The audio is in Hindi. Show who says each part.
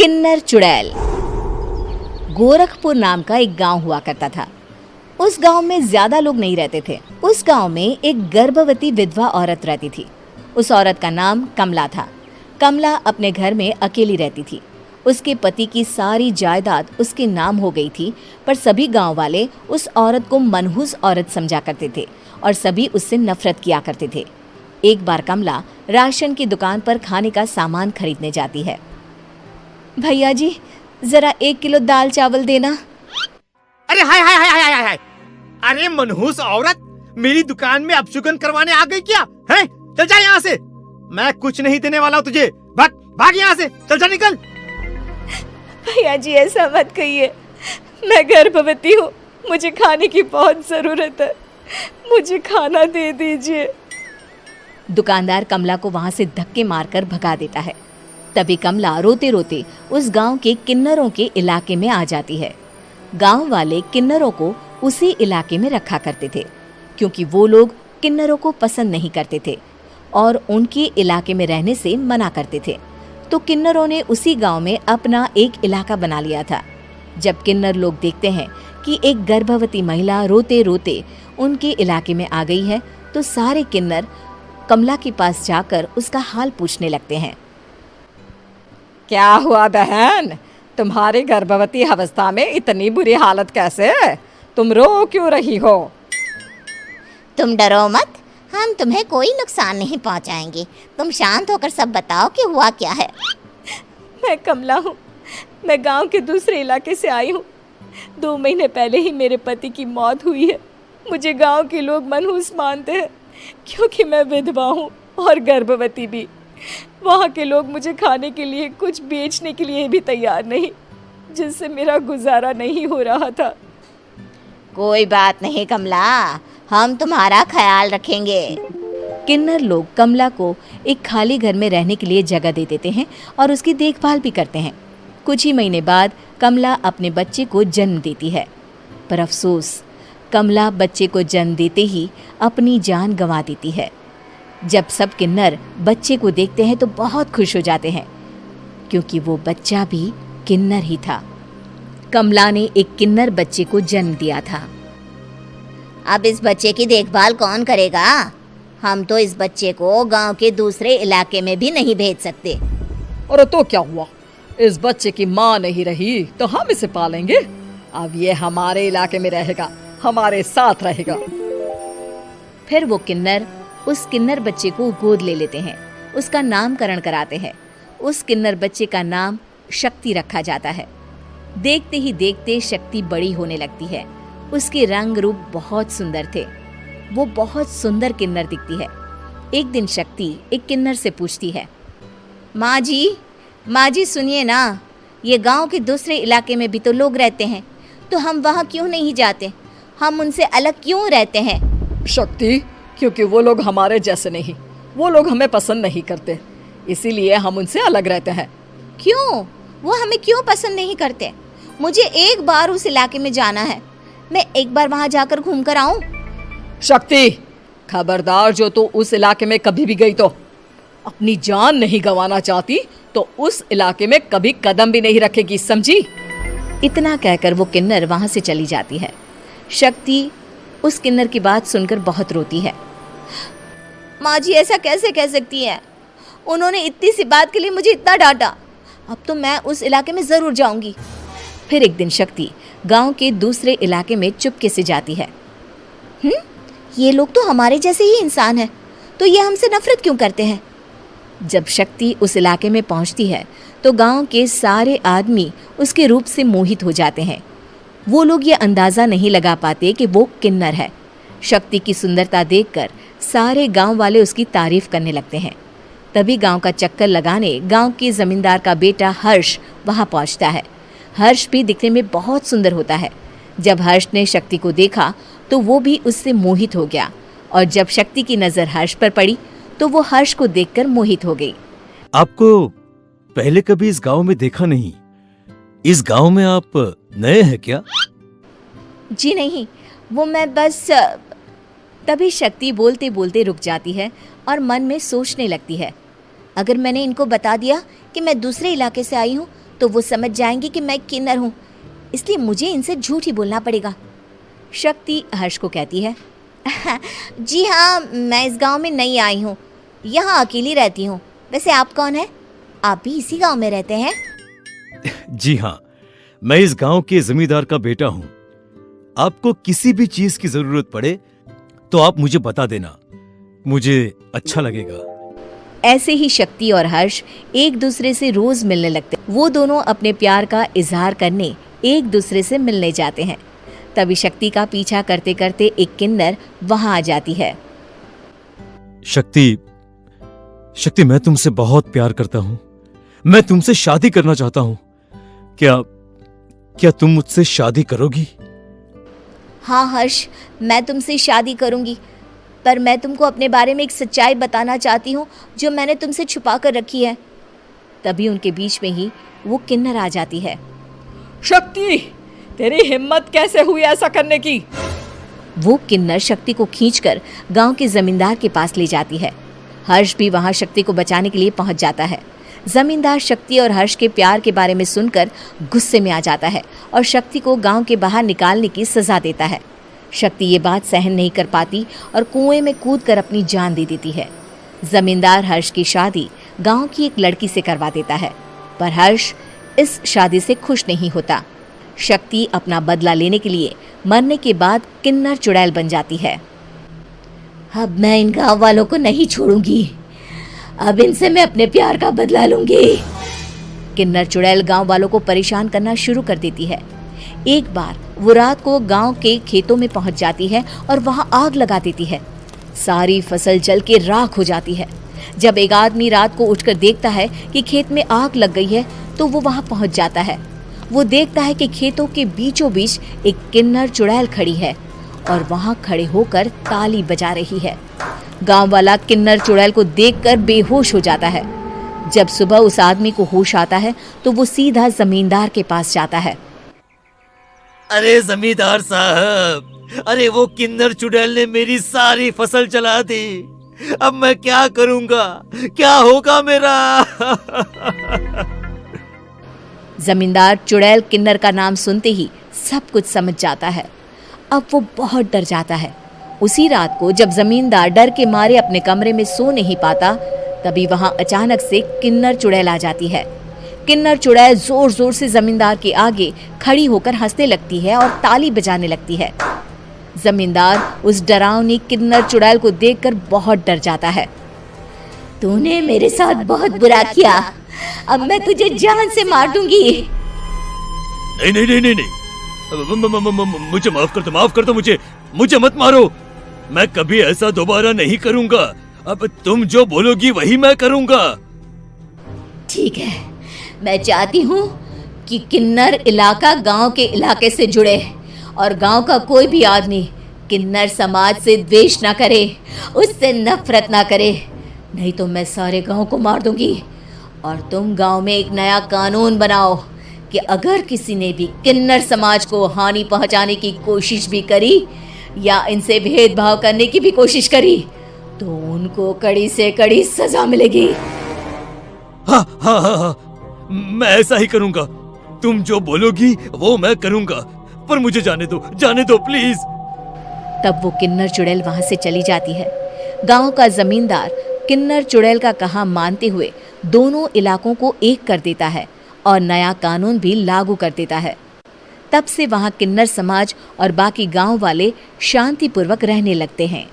Speaker 1: किन्नर चुड़ैल। गोरखपुर नाम का एक गांव हुआ करता था। उस गांव में ज्यादा लोग नहीं रहते थे। उस गांव में एक गर्भवती विधवा औरत रहती थी। उस औरत का नाम कमला था। कमला अपने घर में अकेली रहती थी। उसके पति की सारी जायदाद उसके नाम हो गई थी, पर सभी गांव वाले उस औरत को मनहूस औरत समझा करते थे और सभी उससे नफरत किया करते थे। एक बार कमला राशन की दुकान पर खाने का सामान खरीदने जाती है। भैया जी, जरा 1 किलो दाल चावल देना।
Speaker 2: अरे हाय हाय हाय हाय हाय हाय! अरे मनहूस औरत, मेरी दुकान में अपशुगन करवाने आ गई क्या? हैं? चल जा यहाँ से, मैं कुछ नहीं देने वाला हूँ तुझे। भाग भाग यहाँ से, चल जा, निकल।
Speaker 1: भैया जी, ऐसा मत कहिए, मैं गर्भवती हूँ, मुझे खाने की बहुत जरूरत है, मुझे खाना दे दीजिए। दुकानदार कमला को वहां से धक्के मारकर भगा देता है। तभी कमला रोते रोते उस गांव के किन्नरों के इलाके में आ जाती है। गांव वाले किन्नरों को उसी इलाके में रखा करते थे, क्योंकि वो लोग किन्नरों को पसंद नहीं करते थे और उनके इलाके में रहने से मना करते थे। तो किन्नरों ने उसी गांव में अपना एक इलाका बना लिया था। जब किन्नर लोग देखते हैं कि एक गर्भवती महिला रोते रोते उनके इलाके में आ गई है, तो सारे किन्नर कमला के पास जाकर उसका हाल पूछने लगते हैं।
Speaker 3: क्या हुआ बहन, तुम्हारी गर्भवती अवस्था में इतनी बुरी हालत कैसे है? तुम रो क्यों रही हो?
Speaker 4: तुम डरो मत, हम तुम्हें कोई नुकसान नहीं पहुंचाएंगे। तुम शांत होकर सब बताओ कि हुआ क्या है।
Speaker 1: मैं कमला हूँ, मैं गांव के दूसरे इलाके से आई हूँ। 2 महीने पहले ही मेरे पति की मौत हुई है। मुझे गांव के लोग मनहूस मानते हैं, क्योंकि मैं विधवा हूँ और गर्भवती भी। वहाँ के लोग मुझे खाने के लिए कुछ बेचने के लिए भी तैयार नहीं, जिससे मेरा गुजारा नहीं हो रहा था।
Speaker 4: कोई बात नहीं कमला, हम तुम्हारा ख्याल रखेंगे।
Speaker 1: किन्नर लोग कमला को एक खाली घर में रहने के लिए जगह दे देते हैं और उसकी देखभाल भी करते हैं। कुछ ही महीने बाद कमला अपने बच्चे को जन्म देती है, पर अफसोस, कमला बच्चे को जन्म देते ही अपनी जान गंवा देती है। जब सब किन्नर बच्चे को देखते हैं तो बहुत खुश हो जाते हैं, क्योंकि वो बच्चा भी किन्नर ही था। कमला ने एक किन्नर बच्चे को जन्म दिया था।
Speaker 4: अब इस बच्चे की देखभाल कौन करेगा? हम तो इस बच्चे को गांव के दूसरे इलाके में भी नहीं भेज सकते।
Speaker 3: और तो क्या हुआ, इस बच्चे की माँ नहीं रही तो हम इसे पालेंगे। अब ये हमारे इलाके में रहेगा, हमारे साथ रहेगा।
Speaker 1: फिर वो किन्नर उस किन्नर बच्चे को गोद ले लेते हैं, उसका नामकरण कराते हैं। उस किन्नर बच्चे का नाम शक्ति रखा जाता है। देखते ही देखते शक्ति बड़ी होने लगती है। उसके रंग रूप बहुत सुंदर थे। वो बहुत सुंदर किन्नर दिखती है। एक दिन शक्ति एक किन्नर से पूछती है, माँ जी सुनिए ना, ये गांव के दूसरे इलाके में भी तो लोग रहते हैं, तो हम वहाँ क्यों नहीं जाते? हम उनसे अलग क्यों रहते हैं?
Speaker 3: शक्ति, क्योंकि वो लोग हमारे जैसे नहीं, वो लोग हमें पसंद नहीं करते, इसीलिए हम उनसे अलग रहते हैं।
Speaker 4: क्यों? वो हमें क्यों पसंद नहीं करते? मुझे एक बार उस इलाके में जाना है, मैं एक बार वहाँ जाकर घूम कर आऊँ।
Speaker 3: शक्ति, खबरदार, जो तू उस इलाके में कभी भी गई तो अपनी जान नहीं गंवाना चाहती तो उस इलाके में कभी कदम भी नहीं रखेगी, समझी?
Speaker 1: इतना कहकर वो किन्नर वहाँ से चली जाती है। शक्ति उस किन्नर की बात सुनकर बहुत रोती है।
Speaker 4: माँ जी, ऐसा कैसे कह सकती हैं? उन्होंने इतनी सी बात के लिए मुझे इतना डांटा। अब तो मैं उस इलाके में ज़रूर जाऊंगी।
Speaker 1: फिर एक दिन शक्ति गांव के दूसरे इलाके में चुपके से जाती है।
Speaker 4: ये लोग तो हमारे जैसे ही इंसान हैं, तो ये हमसे नफरत क्यों करते हैं?
Speaker 1: जब शक्ति उस इलाके में पहुंचती है तो गांव के सारे आदमी उसके रूप से मोहित हो जाते हैं। वो लोग ये अंदाज़ा नहीं लगा पाते कि वो किन्नर है। शक्ति की सुंदरता देखकर सारे गांव वाले उसकी तारीफ करने लगते हैं। तभी गांव का चक्कर लगाने गांव के जमींदार का बेटा हर्ष वहां पहुंचता है। हर्ष भी दिखने में बहुत सुंदर होता है। जब हर्ष ने शक्ति को देखा तो वो भी उससे मोहित हो गया, और जब शक्ति की नज़र हर्ष पर पड़ी तो वो हर्ष को देखकर मोहित हो गई।
Speaker 5: आपको पहले कभी इस गांव में देखा नहीं। इस गांव में आप नए हैं क्या?
Speaker 1: जी नहीं, वो मैं बस। तभी शक्ति बोलते बोलते रुक जाती है और मन में सोचने लगती है,
Speaker 4: अगर मैंने इनको बता दिया कि मैं दूसरे इलाके से आई हूँ तो वो समझ जाएंगे कि मैं किन्नर हूँ, इसलिए मुझे इनसे झूठ ही बोलना पड़ेगा।
Speaker 1: शक्ति हर्ष को कहती है,
Speaker 4: जी हाँ, मैं इस गांव में नई आई हूँ, यहाँ अकेली रहती हूँ। वैसे आप कौन है? आप भी इसी गांव में रहते हैं?
Speaker 5: जी हाँ, मैं इस गांव के जमींदार का बेटा हूँ। आपको किसी भी चीज की जरूरत पड़े तो आप मुझे बता देना, मुझे अच्छा लगेगा।
Speaker 1: ऐसे ही शक्ति और हर्ष एक दूसरे से रोज मिलने लगते। वो दोनों अपने प्यार का इजहार करने एक दूसरे से मिलने जाते हैं। तभी शक्ति का पीछा करते करते एक किन्नर वहां आ जाती है।
Speaker 5: शक्ति, मैं तुमसे बहुत प्यार करता हूँ। मैं तुमसे शादी करना चाहता हूँ। क्या तुम मुझसे शादी करोगी?
Speaker 4: हाँ हर्ष, मैं तुमसे शादी करूँगी, पर मैं तुमको अपने बारे में एक सच्चाई बताना चाहती हूँ जो मैंने तुमसे छुपा कर रखी है।
Speaker 1: तभी उनके बीच में ही वो किन्नर आ जाती है।
Speaker 3: शक्ति, तेरी हिम्मत कैसे हुई ऐसा करने की?
Speaker 1: वो किन्नर शक्ति को खींचकर गांव के जमींदार के पास ले जाती है। हर्ष भी वहां शक्ति को बचाने के लिए पहुंच जाता है। जमींदार शक्ति और हर्ष के प्यार के बारे में सुनकर गुस्से में आ जाता है और शक्ति को गांव के बाहर निकालने की सजा देता है। शक्ति ये बात सहन नहीं कर पाती और कुएं में कूदकर अपनी जान दे देती है। जमींदार हर्ष की शादी गांव की एक लड़की से करवा देता है, पर हर्ष इस शादी से खुश नहीं होता। शक्ति अपना बदला लेने के लिए मरने के बाद किन्नर चुड़ैल बन जाती है।
Speaker 4: अब मैं इन गाँव वालों को नहीं छोड़ूंगी, अब इनसे मैं अपने प्यार का बदला लूंगी।
Speaker 1: किन्नर चुड़ैल गांव वालों को परेशान करना शुरू कर देती है। एक बार वो रात को गांव के खेतों में पहुंच जाती है और वहां आग लगा देती है। सारी फसल जल के राख हो जाती है। जब एक आदमी रात को उठकर देखता है कि खेत में आग लग गई है तो वो वहां पहुंच जाता है। वो देखता है कि खेतों के बीचों बीच एक किन्नर चुड़ैल खड़ी है और वहां खड़े होकर ताली बजा रही है। गांव वाला किन्नर चुड़ैल को देखकर बेहोश हो जाता है। जब सुबह उस आदमी को होश आता है तो वो सीधा जमींदार के पास जाता है।
Speaker 5: अरे जमींदार साहब, अरे वो किन्नर चुड़ैल ने मेरी सारी फसल जला दी। अब मैं क्या करूंगा? क्या होगा मेरा?
Speaker 1: जमींदार चुड़ैल किन्नर का नाम सुनते ही सब कुछ समझ जाता है। अब वो बहुत डर जाता है। उसी रात को जब जमींदार डर के मारे अपने कमरे में सो नहीं पाता, तभी वहां अचानक से किन्नर चुड़ैल आ जाती है। किन्नर चुड़ैल जोर जोर से जमींदार के आगे खड़ी होकर हंसने लगती है और ताली बजाने लगती है। जमींदार उस डरावनी किन्नर चुड़ैल को देखकर बहुत डर जाता है।
Speaker 4: तूने मेरे साथ बहुत बुरा किया, अब मैं तुझे जान से मार दूंगी।
Speaker 5: नहीं नहीं नहीं नहीं नहीं, मुझे माफ कर दो, मुझे मत मारो। मैं कभी ऐसा दोबारा नहीं करूंगा। अब तुम जो बोलोगी वही मैं करूंगा।
Speaker 4: ठीक है, मैं चाहती हूँ कि किन्नर इलाका गांव के इलाके से जुड़े और गांव का कोई भी आदमी किन्नर समाज से द्वेष ना करे, उससे नफरत ना करे, नहीं तो मैं सारे गांव को मार दूंगी। और तुम गांव में एक नया कानून बनाओ कि अगर किसी ने भी किन्नर समाज को हानि पहुंचाने की कोशिश भी करी या इनसे भेदभाव करने की भी कोशिश करी तो उनको कड़ी से कड़ी सजा मिलेगी।
Speaker 5: हाँ हाँ हाँ हाँ, मैं ऐसा ही करूंगा। तुम जो बोलोगी वो मैं करूंगा, पर मुझे जाने दो प्लीज।
Speaker 1: तब वो किन्नर चुड़ैल वहां से चली जाती है। गांव का जमींदार किन्नर चुड़ैल का कहा मानते हुए दोनों इलाकों को एक कर देता है और नया कानून भी लागू कर देता है। तब से वहां किन्नर समाज और बाकी गांव वाले शांतिपूर्वक रहने लगते हैं।